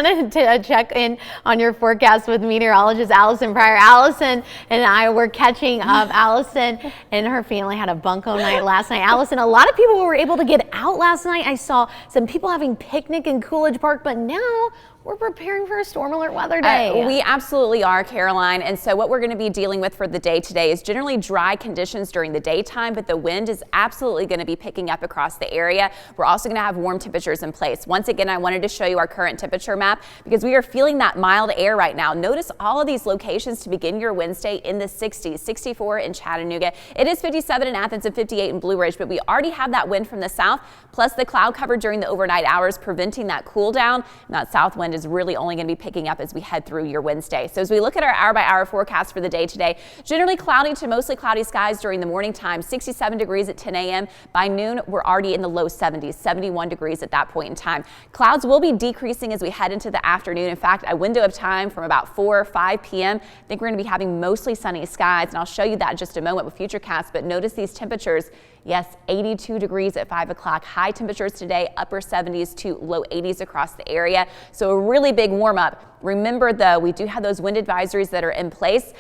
to check in on your forecast with meteorologist Alison Pryor. Alison and I were catching up. Alison and her family had a bunko night last night. Alison, a lot of people were able to get out last night. I saw some people having picnic in Coolidge Park, but now we're preparing for a storm alert weather day. We absolutely are, Caroline. And so what we're going to be dealing with for the day today is generally dry conditions during the daytime, but the wind is absolutely going to be picking up across the area. We're also going to have warm temperatures in place. Once again, I wanted to show you our current temperature map because we are feeling that mild air right now. Notice all of these locations to begin your Wednesday in the 60s, 64 in Chattanooga. It is 57 in Athens and 58 in Blue Ridge, but we already have that wind from the south, plus the cloud cover during the overnight hours, preventing that cool down. And that south wind is really only going to be picking up as we head through your Wednesday. So as we look at our hour-by-hour forecast for the day today, generally cloudy to mostly cloudy skies during the morning time, 67 degrees at 10 a.m. By noon, we're already in the low 70s, 71 degrees at that point in time. Clouds will be decreasing as we head into the afternoon. In fact, a window of time from about 4 or 5 p.m. I think we're going to be having mostly sunny skies, and I'll show you that in just a moment with Futurecast. But notice these temperatures. Yes, 82 degrees at 5 o'clock. High temperatures today, upper 70s to low 80s across the area. So a really big warm up. Remember, though, we do have those wind advisories that are in place.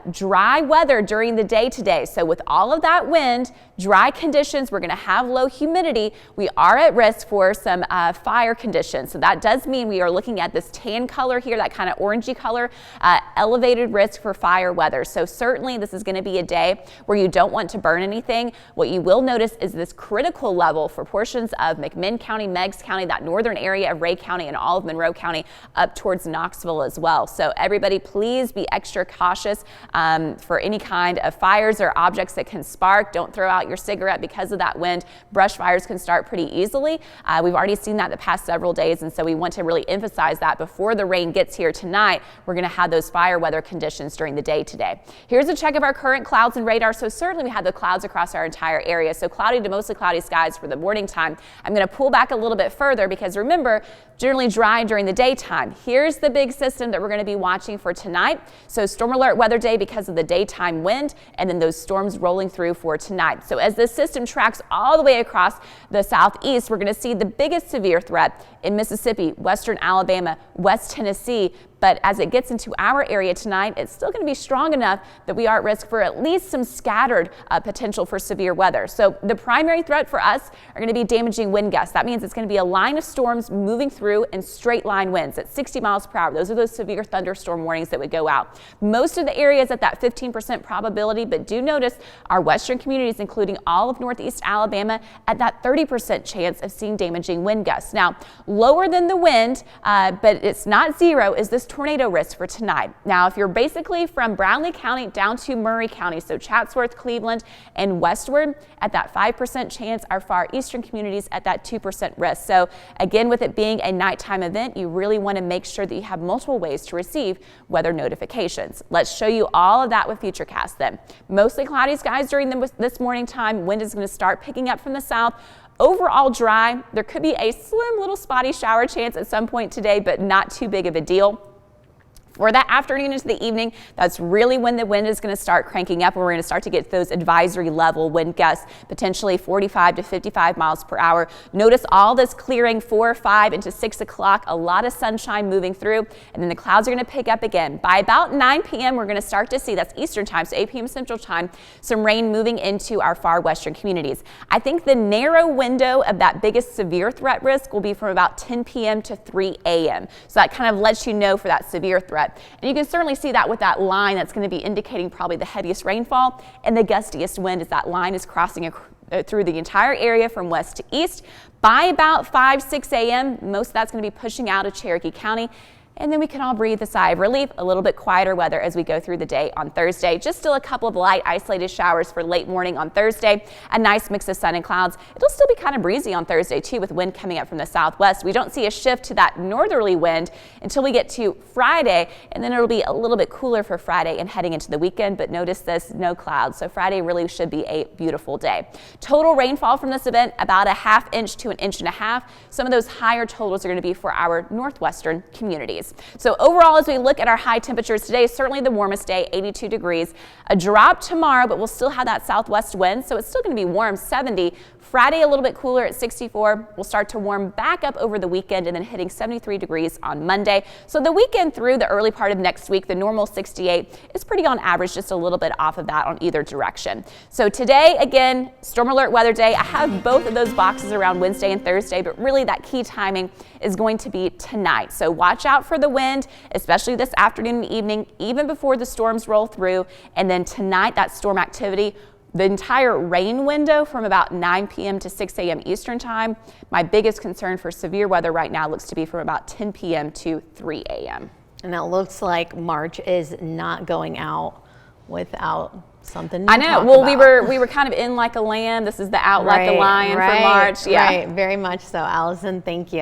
Dry weather during the day today. So with all of that wind, dry conditions, we're going to have low humidity. We are at risk for some fire conditions. So that does mean we are looking at this tan color here, that kind of orangey color, elevated risk for fire weather. So certainly this is going to be a day where you don't want to burn anything. What you will notice is this critical level for portions of McMinn County, Meigs County, that northern area of Ray County and all of Monroe County up towards Knoxville as well. So everybody, please be extra cautious for any kind of fires or objects that can spark. Don't throw out your cigarette because of that wind. Brush fires can start pretty easily. We've already seen that the past several days, and so we want to really emphasize that before the rain gets here tonight. We're going to have those fire weather conditions during the day today. Here's a check of our current clouds and radar. So certainly we have the clouds across our entire area. So cloudy to mostly cloudy skies for the morning time. I'm going to pull back a little bit further because remember, generally dry during the daytime. Here's the big system that we're going to be watching for tonight. So storm alert weather day because of the daytime wind and then those storms rolling through for tonight. So as this system tracks all the way across the southeast, we're going to see the biggest severe threat in Mississippi, western Alabama, West Tennessee. But as it gets into our area tonight, it's still going to be strong enough that we are at risk for at least some scattered potential for severe weather. So the primary threat for us are going to be damaging wind gusts. That means it's going to be a line of storms moving through and straight line winds at 60 miles per hour. Those are those severe thunderstorm warnings that would go out. Most of the areas at that 15% probability, but do notice our western communities, including all of northeast Alabama, at that 30% chance of seeing damaging wind gusts. Now, lower than the wind, but it's not zero, is this tornado risk for tonight. Now, if you're basically from Brownlee County down to Murray County, so Chatsworth, Cleveland, and westward, at that 5% chance, our far eastern communities at that 2% risk. So again, with it being a nighttime event, you really want to make sure that you have multiple ways to receive weather notifications. Let's show you all of that with Futurecast then. Mostly cloudy skies during this morning time. Wind is going to start picking up from the south. Overall dry. There could be a slim little spotty shower chance at some point today, but not too big of a deal. For that afternoon into the evening, that's really when the wind is going to start cranking up and we're going to start to get those advisory level wind gusts, potentially 45 to 55 miles per hour. Notice all this clearing 4, 5 into 6 o'clock, a lot of sunshine moving through, and then the clouds are going to pick up again. By about 9 p.m., we're going to start to see, that's Eastern time, so 8 p.m. Central time, some rain moving into our far western communities. I think the narrow window of that biggest severe threat risk will be from about 10 p.m. to 3 a.m. So that kind of lets you know for that severe threat. And you can certainly see that with that line that's going to be indicating probably the heaviest rainfall and the gustiest wind as that line is crossing through the entire area from west to east. By about 5, 6 a.m., most of that's going to be pushing out of Cherokee County. And then we can all breathe a sigh of relief, a little bit quieter weather as we go through the day on Thursday. Just still a couple of light isolated showers for late morning on Thursday. A nice mix of sun and clouds. It'll still be kind of breezy on Thursday too, with wind coming up from the southwest. We don't see a shift to that northerly wind until we get to Friday, and then it'll be a little bit cooler for Friday and heading into the weekend. But notice this, no clouds. So Friday really should be a beautiful day. Total rainfall from this event, about a 1/2 inch to 1.5 inches. Some of those higher totals are going to be for our northwestern communities. degrees. So overall, as we look at our high temperatures today, certainly the warmest day, 82 degrees. A drop tomorrow, but we'll still have that southwest wind, so it's still going to be warm, 70. Friday, a little bit cooler at 64. We'll start to warm back up over the weekend and then hitting 73 degrees on Monday. So the weekend through the early part of next week, the normal 68 is pretty on average, just a little bit off of that on either direction. So today, again, storm alert weather day. I have both of those boxes around Wednesday and Thursday, but really that key timing is going to be tonight. So watch out for the wind, especially this afternoon and evening, even before the storms roll through. And then tonight, that storm activity, the entire rain window from about 9 p.m. to 6 a.m. Eastern time. My biggest concern for severe weather right now looks to be from about 10 p.m. to 3 a.m. And it looks like March is not going out without something I know. Well, we were kind of in like a lamb. This is the out like a lion for March. Yeah. Right. Very much so. Alison, thank you.